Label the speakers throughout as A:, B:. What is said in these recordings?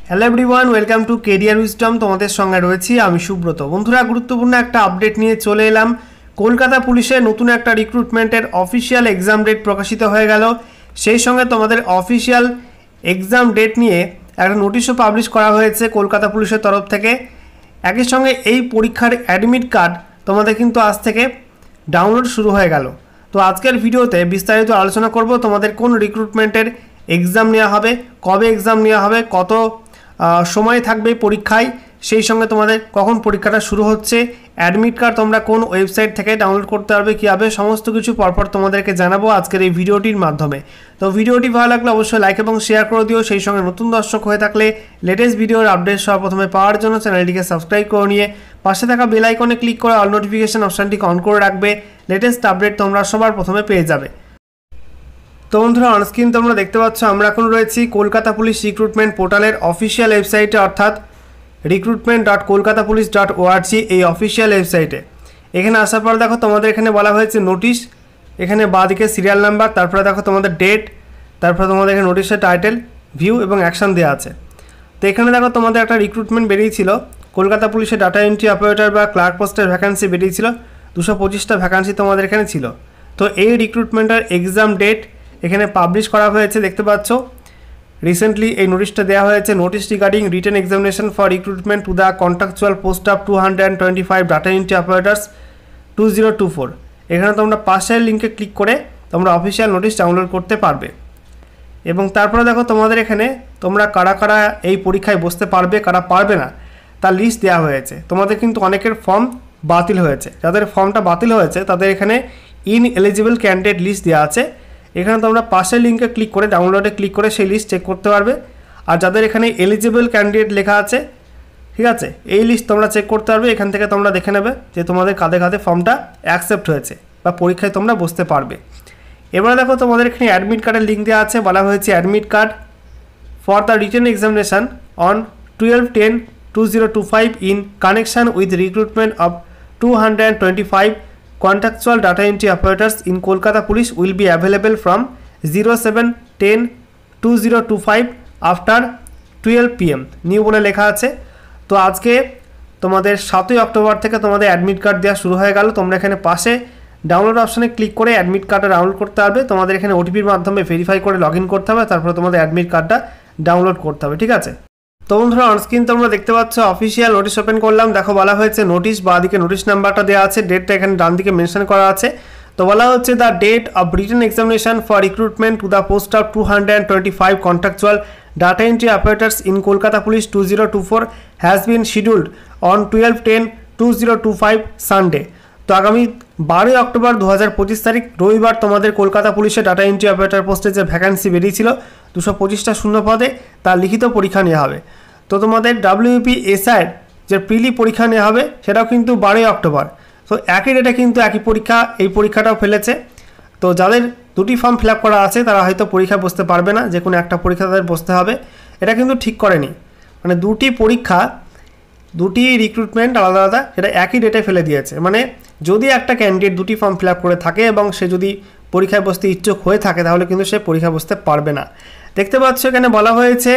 A: Hello everyone, welcome to career wisdom. তোমাদের সঙ্গে রয়েছি আমি সুব্রত। বন্ধুরা, গুরুত্বপূর্ণ একটা আপডেট নিয়ে চলে এলাম। কলকাতা পুলিশের নতুন একটা রিক্রুটমেন্টের অফিসিয়াল এক্সাম ডেট প্রকাশিত হয়ে গেল। সেই সঙ্গে তোমাদের অফিসিয়াল এক্সাম ডেট নিয়ে একটা নোটিশও পাবলিশ করা হয়েছে কলকাতা পুলিশের তরফ থেকে। একই সঙ্গে এই পরীক্ষার অ্যাডমিট কার্ড তোমাদের কিন্তু আজ থেকে ডাউনলোড শুরু হয়ে গেল। তো আজকের ভিডিওতে বিস্তারিত আলোচনা করব তোমাদের কোন রিক্রুটমেন্টের এক্সাম নেওয়া হবে, কবে এক্সাম নেওয়া হবে, কত সময় থাকবে পরীক্ষায়, সেই সঙ্গে তোমাদের কখন পরীক্ষাটা শুরু হচ্ছে, অ্যাডমিট কার্ড তোমরা কোন ওয়েবসাইট থেকে ডাউনলোড করতে পারবে, কীভাবে, সমস্ত কিছু পরপর তোমাদেরকে জানাবো আজকের এই ভিডিওটির মাধ্যমে। তো ভিডিওটি ভালো লাগলে অবশ্যই লাইক এবং শেয়ার করে দিও। সেই সঙ্গে নতুন দর্শক হয়ে থাকলে লেটেস্ট ভিডিওর আপডেট সবার প্রথমে পাওয়ার জন্য চ্যানেলটিকে সাবস্ক্রাইব করে নিয়ে পাশে থাকা বেল আইকনে ক্লিক করে অল নোটিফিকেশন অপশানটিকে অন করে রাখবে। লেটেস্ট আপডেট তোমরা সবার প্রথমে পেয়ে যাবে। তো বন্ধুরা, অনস্ক্রিন তোমরা দেখতে পাচ্ছ আমরা এখন রয়েছি কলকাতা পুলিশ রিক্রুটমেন্ট পোর্টালের অফিসিয়াল ওয়েবসাইটে, অর্থাৎ recruitment.kolkatapolice.org এই অফিসিয়াল ওয়েবসাইটে। এখানে আসার পর দেখো তোমাদের এখানে বলা হয়েছে নোটিশ, এখানে বাঁদিকে সিরিয়াল নাম্বার, তারপরে দেখো তোমাদের ডেট, তারপরে তোমাদের এখানে নোটিশের টাইটেল, ভিউ এবং অ্যাকশন দেওয়া আছে। তো এখানে দেখো তোমাদের একটা রিক্রুটমেন্ট বেরিয়েছিল, কলকাতা পুলিশের ডাটা এন্ট্রি অপারেটর বা ক্লার্ক পোস্টের ভ্যাকান্সি বেরিয়েছিল, 225টা ভ্যাকান্সি তোমাদের এখানে ছিল। তো এই রিক্রুটমেন্টের এক্সাম ডেট এখানে পাবলিশ করা হয়েছে, দেখতে পাচ্ছ। রিসেন্টলি এই নোটিশটা দেওয়া হয়েছে, notice regarding written examination for recruitment to the contractual post of 225 data entry operators 2024। এখানে তোমরা পাশের লিঙ্কে ক্লিক করে তোমরা অফিসিয়াল নোটিশ ডাউনলোড করতে পারবে। এবং তারপরে দেখো তোমাদের এখানে তোমরা কারা কারা এই পরীক্ষায় বসতে পারবে, কারা পারবে না তার লিস্ট দেওয়া হয়েছে। তোমাদের কিন্তু অনেকের ফর্ম বাতিল হয়েছে, যাদের ফর্মটা বাতিল হয়েছে তাদের এখানে ইনএলিজিবল ক্যান্ডিডেট লিস্ট দেওয়া আছে। এখানে তোমরা পাশের লিঙ্কে ক্লিক করে ডাউনলোডে ক্লিক করে সেই লিস্ট চেক করতে পারবে। আর যাদের এখানে এলিজিবল ক্যান্ডিডেট লেখা আছে, ঠিক আছে, এই লিস্ট তোমরা চেক করতে পারবে। এখান থেকে তোমরা দেখে নেবে যে তোমাদের কাঁধে কাঁধে ফর্মটা অ্যাকসেপ্ট হয়েছে বা পরীক্ষায় তোমরা বসতে পারবে। এবারে দেখো তোমাদের এখানে অ্যাডমিট কার্ডের লিঙ্ক দেওয়া আছে, বলা হয়েছে admit card for the written examination on 12/10/2025 in connection with recruitment of 225 contractual data entry operators in Kolkata Police will be available from 07/10/2025 after 12 PM new বলে লেখা আছে। তো আজকে তোমাদের 7ই অক্টোবর থেকে তোমাদের অ্যাডমিট কার্ড দেওয়া শুরু হয়ে গেল। তোমরা এখানে পাশে ডাউনলোড অপশানে ক্লিক করে অ্যাডমিট কার্ডটা ডাউনলোড করতে পারবে। তোমাদের এখানে ওটিপির মাধ্যমে ভেরিফাই করে লগ ইন করতে হবে, তারপরে তোমাদের অ্যাডমিট কার্ডটা ডাউনলোড করতে হবে, ঠিক আছে। তো বন্ধুরা, অনস্ক্রিন তোমরা দেখতে পাচ্ছ অফিসিয়াল নোটিশ ওপেন করলাম। দেখো বলা হয়েছে নোটিশ, বাঁদিকে নোটিশ নাম্বারটা দেওয়া আছে, ডেটটা এখানে ডান দিকে মেনশন করা আছে। তো বলা হচ্ছে the date of written examination for recruitment to the post of 225 contractual data entry operators in Kolkata police 2024 has been scheduled on 12/10/2025 Sunday. তো আগামী 12 অক্টোবর 2025 তারিখ রবিবার তোমাদের কলকাতা পুলিশের ডাটা এন্ট্রি অপারেটর পোস্টে যে ভ্যাকান্সি বেরিয়েছিল 225টা শূন্য পদে, তার লিখিত পরীক্ষা নেওয়া হবে। তো তোমাদের WPSI যে প্রিলি পরীক্ষা নেওয়া হবে সেটাও কিন্তু 12 অক্টোবর। তো একই ডেটে কিন্তু একই পরীক্ষা, এই পরীক্ষাটাও ফেলেছে। তো যাদের দুটি ফর্ম ফিল আপ করা আছে তারা হয়তো পরীক্ষা বসতে পারবে না, যে কোনো একটা পরীক্ষা তাদের বসতে হবে। এটা কিন্তু ঠিক করেনি, মানে দুটি পরীক্ষা, দুটি রিক্রুটমেন্ট আলাদা আলাদা, সেটা একই ডেটে ফেলে দিয়েছে। মানে যদি একটা ক্যান্ডিডেট দুটি ফর্ম ফিল আপ করে থাকে এবং সে যদি পরীক্ষায় বসতে ইচ্ছুক হয়ে থাকে তাহলে কিন্তু সে পরীক্ষা বসতে পারবে না। দেখতে পাচ্ছ এখানে বলা হয়েছে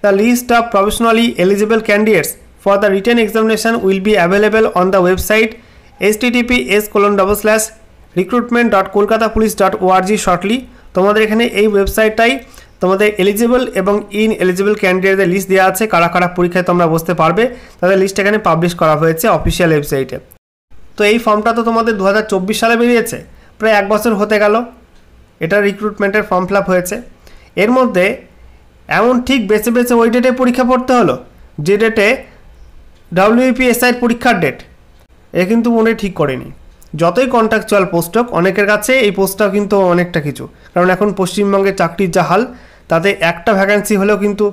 A: the list of professionally eligible candidates for the written examination will be available on the website https://recruitment.kolkatapolice.org shortly. তোমাদের এখানে এই ওয়েবসাইটটাই তোমাদের এলিজিবল এবং ইনএলিজিবল ক্যান্ডিডেটদের লিস্ট দেওয়া আছে, কারা কারা পরীক্ষায় তোমরা বসতে পারবে তাদের লিস্ট এখানে পাবলিশ করা হয়েছে অফিসিয়াল ওয়েবসাইটে। তো এই ফর্মটা তো তোমাদের 2024 সালে বেরিয়েছে, প্রায় 1 বছর হতে গেল এটা রিক্রুটমেন্টের ফর্ম ফিল আপ হয়েছে। এর মধ্যে এমন ঠিক বেছে বেছে ওই ডেটে পরীক্ষা পড়তে হলো যে ডেটে WPSI পরীক্ষার ডেট, এ কিন্তু মনে ঠিক করেনি। যতই কন্ট্রাকচুয়াল পোস্ট হোক, অনেকের কাছে এই পোস্টটাও কিন্তু অনেকটা কিছু, কারণ এখন পশ্চিমবঙ্গে চাকরির যা হাল, তাতে একটা ভ্যাকান্সি হলেও কিন্তু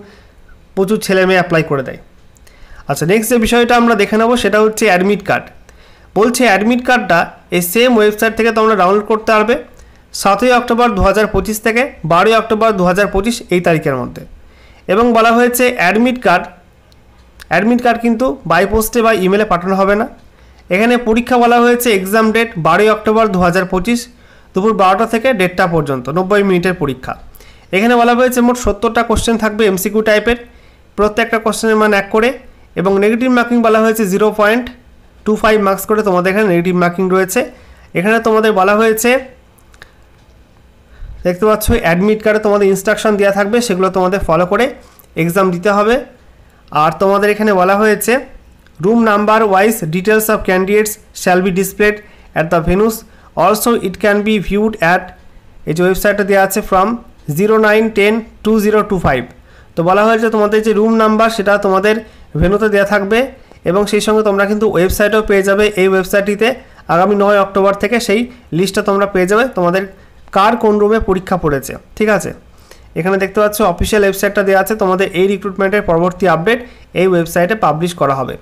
A: প্রচুর ছেলে মেয়ে অ্যাপ্লাই করে দেয়। আচ্ছা, নেক্সট যে বিষয়টা আমরা দেখে নেব সেটা হচ্ছে অ্যাডমিট কার্ড। বলছে অ্যাডমিট কার্ডটা এই সেম ওয়েবসাইট থেকে তোমরা ডাউনলোড করতে পারবে 7ই অক্টোবর 2025 থেকে 12 অক্টোবর 2025 এই তারিখের মধ্যে। এবং বলা হয়েছে অ্যাডমিট কার্ড কিন্তু বাই পোস্টে বা ইমেলে পাঠানো হবে না। এখানে পরীক্ষা বলা হয়েছে এক্সাম ডেট 12 অক্টোবর 2025 দুপুর 12টা থেকে 1:30 পর্যন্ত 90 মিনিটের পরীক্ষা। এখানে বলা হয়েছে মোট 70টা কোশ্চেন থাকবে এমসিকিউ টাইপের। প্রত্যেকটা কোশ্চেনের মান 1 করে, এবং নেগেটিভ মার্কিং বলা হয়েছে 0.25 মার্কস করে তোমাদের এখানে নেগেটিভ মার্কিং রয়েছে। এখানে তোমাদের বলা হয়েছে, দেখতে পাচ্ছ অ্যাডমিট কার্ডে তোমাদের ইনস্ট্রাকশন দেওয়া থাকবে, সেগুলো তোমাদের ফলো করে এক্সাম দিতে হবে। আর তোমাদের এখানে বলা হয়েছে room number wise details of candidates shall be displayed at the venues, also it can be viewed at, এই যে ওয়েবসাইটটা দেওয়া আছে, ফ্রম 09102025। তো বলা হয়েছে তোমাদের যে রুম নাম্বার সেটা তোমাদের ভেনুতে দেওয়া থাকবে, এবং সেই সঙ্গে তোমরা কিন্তু ওয়েবসাইটেও পেয়ে যাবে। এই ওয়েবসাইটটিতে আগামী 9 অক্টোবর থেকে সেই লিস্টটা তোমরা পেয়ে যাবে, তোমাদের কার কোন রুমে পরীক্ষা পড়েছে। ঠিক আছে, এখানে দেখতে পাচ্ছ অফিসিয়াল ওয়েবসাইটটা দেওয়া আছে, তোমাদের এই রিক্রুটমেন্টের পরবর্তী আপডেট এই ওয়েবসাইটে পাবলিশ করা হবে।